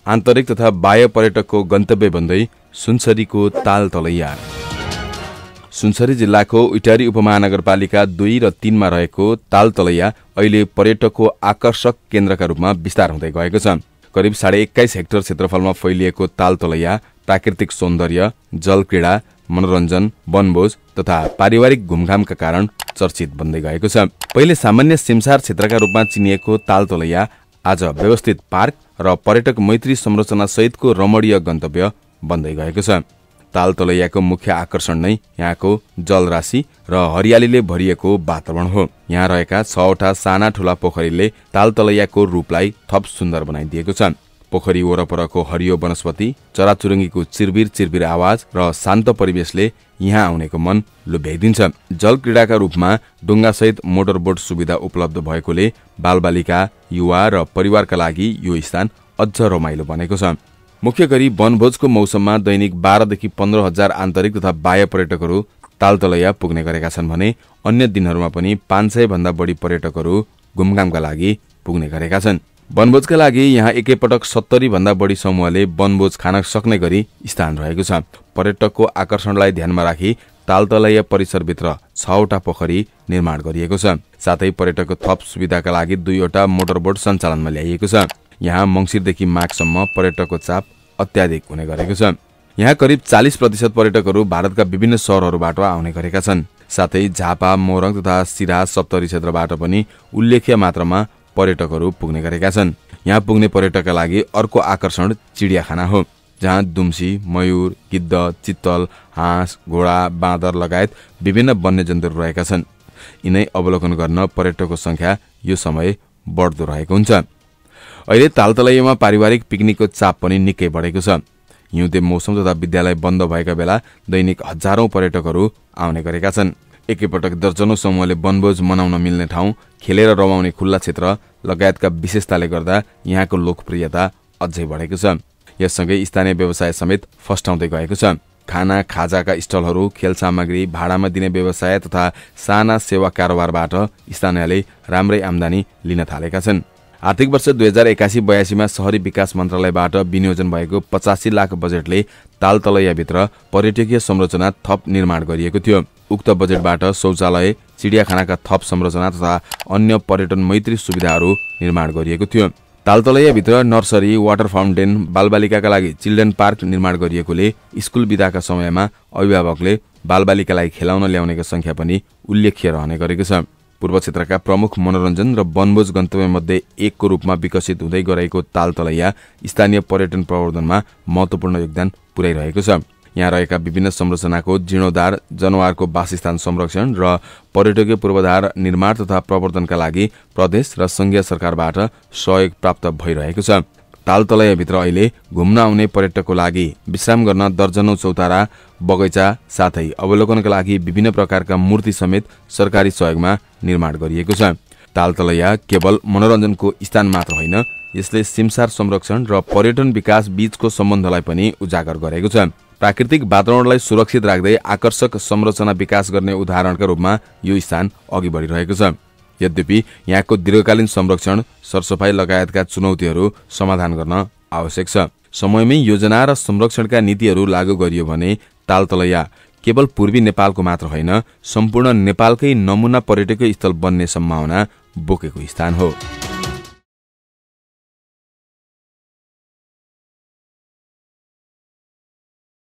आन्तरिक तथा बाह्य पर्यटकको गन्तव्य बन्दै सुनसरीको तालतलैया। सुनसरी जिल्लाको इटारी उपमहानगरपालिका 2 र 3 मा रहेको तालतलैया अहिले पर्यटकको आकर्षक केन्द्रका रूपमा विस्तार हुँदै गएको छ। करिब 21.5 हेक्टर क्षेत्रफलमा फैलिएको तालतलैया प्राकृतिक सौन्दर्य, जलक्रीडा, मनोरञ्जन, वनभोज तथा पारिवारिक घुमघामका कारण चर्चित बन्दै गएको छ। पहिले सामान्य सिमसार क्षेत्रका रूपमा चिनिएको तालतलैया आज व्यवस्थित पार्क र पर्यटक मैत्री संरचना सहितको रमणीय गन्तव्य बन्दै गएको छ। तालतलैयाको मुख्य आकर्षण नै यहाँको जलराशि र हरियालीले भरिएको वातावरण हो। यहाँ रहेका 6वटा साना ठूला पोखरीले तालतलैयाको रूपलाई थप सुन्दर बनाइदिएको छ। पोखरी वरपरको हरियो वनस्पति, चराचुरुङ्गीको चिरबिर चिरबिर आवाज र शान्त परिवेशले यहाँ आउनेको मन लुभ्याइदिन्छ। जल क्रीडाका रूपमा डुङ्गासहित मोटरबोट सुविधा उपलब्ध भएकोले बालबालिका, युवा र परिवारका लागि यो स्थान अझ रमाइलो बनेको छ। मुख्य गरी वनभोजको मौसममा दैनिक 12 देखि 15 हजार आन्तरिक तथा बाह्य पर्यटकहरू तालतलैया पुग्ने गरेका छन् भने अन्य दिनहरूमा पनि 500 भन्दा बढी पर्यटकहरू घुमघामका लागि पुग्ने गरेका छन्। वनभोजका लागि यहाँ एकैपटक 70 भन्दा बढी समूहले वनभोज खान सक्ने गरी स्थान रहेको छ। पर्यटकको आकर्षणलाई ध्यानमा राखी तालतलैया परिसरभित्र 6वटा पोखरी निर्माण गरिएको छ। साथै पर्यटकको थप सुविधाका लागि 2वटा मोटरबोट सञ्चालनमा ल्याइएको छ। यहाँ मङ्सिरदेखि माघसम्म पर्यटकको चाप अत्याधिक हुने गरेको छ। यहाँ करिब 40% पर्यटकहरू भारतका विभिन्न शहरहरूबाट आउने गरेका छन्। साथै झापा, मोरङ तथा सिराहा सप्तरी क्षेत्रबाट पनि उल्लेख्य मात्रामा पर्यटकहरू पुग्ने गरेका छन्। यहाँ पुग्ने पर्यटकका लागि अर्को आकर्षण चिडियाखाना हो, जहाँ दुम्सी, मयूर, गिद्ध, चित्तल, हाँस, घोडा, बाँदर लगायत विभिन्न वन्यजन्तुहरू रहेका छन्। यिनै अवलोकन गर्न पर्यटकको संख्या यो समय बढ्दो रहेको हुन्छ। अहिले तालतलैयामा पारिवारिक पिकनिकको चाप पनि निकै बढेको छ। हिउँदे मौसम तथा विद्यालय बन्द भएका बेला दैनिक हजारौं पर्यटकहरू आउने गरेका छन्। एकैपटक दर्जनौं समूहले वनभोज मनाउन मिल्ने ठाउँ, खेलेर रमाउने खुल्ला क्षेत्र लगायतका विशेषताले गर्दा यहाँको लोकप्रियता अझै बढेको छ। यससँगै स्थानीय व्यवसाय समेत फस्टाउँदै गएको छ। खाना खाजाका स्टलहरू, खेल सामग्री, भाडामा दिने व्यवसाय तथा साना सेवा कारोबारबाट स्थानीयले राम्रै आम्दानी लिन थालेका छन्। आर्थिक वर्ष 2081-82 मा शहरी विकास मन्त्रालयबाट विनियोजन भएको 85 लाख बजेटले तालतलैयाभित्र पर्यटकीय संरचना थप निर्माण गरिएको थियो। उक्त बजेटबाट शौचालय, चिडियाखानाका थप संरचना तथा अन्य पर्यटन मैत्री सुविधाहरू निर्माण गरिएको थियो। तालतलैयाभित्र नर्सरी, वाटर फाउन्टेन, बालबालिकाका लागि चिल्ड्रेन पार्क निर्माण गरिएकोले स्कुल बिदाका समयमा अभिभावकले बालबालिकालाई खेलाउन ल्याउनेको संख्या पनि उल्लेख्य रहने गरेको छ। पूर्व क्षेत्रका प्रमुख मनोरञ्जन र वनभोज गन्तव्यमध्ये एकको रूपमा विकसित हुँदै गएको तालतलैया स्थानीय पर्यटन प्रवर्धनमा महत्त्वपूर्ण योगदान पुर्याइरहेको छ। यहाँ रहेका विभिन्न संरचनाको जीर्णोद्धार, जनावरको वासस्थान संरक्षण र पर्यटकीय पूर्वाधार निर्माण तथा प्रवर्धनका लागि प्रदेश र संघीय सरकारबाट सहयोग प्राप्त भइरहेको छ। तालतलैयाभित्र अहिले घुम्न आउने पर्यटकको लागि विश्राम गर्न दर्जनौं चौतारा, बगैँचा साथै अवलोकनका लागि विभिन्न प्रकारका मूर्ति समेत सरकारी सहयोगमा निर्माण गरिएको छ। तालतलैया केवल मनोरञ्जनको स्थान मात्र होइन, यसले सिमसार संरक्षण र पर्यटन विकास बीचको सम्बन्धलाई पनि उजागर गरेको छ। प्राकृतिक वातावरणलाई सुरक्षित राख्दै आकर्षक संरचना विकास गर्ने उदाहरणका रूपमा यो स्थान अघि बढिरहेको छ। यद्यपि यहाँको दीर्घकालीन संरक्षण, सरसफाई लगायतका चुनौतीहरू समाधान गर्न आवश्यक छ। समयमै योजना र संरक्षणका नीतिहरू लागू गरियो भने तालतलैया केवल पूर्वी नेपालको मात्र होइन, सम्पूर्ण नेपालकै नमुना पर्यटकीय स्थल बन्ने सम्भावना बोकेको स्थान हो।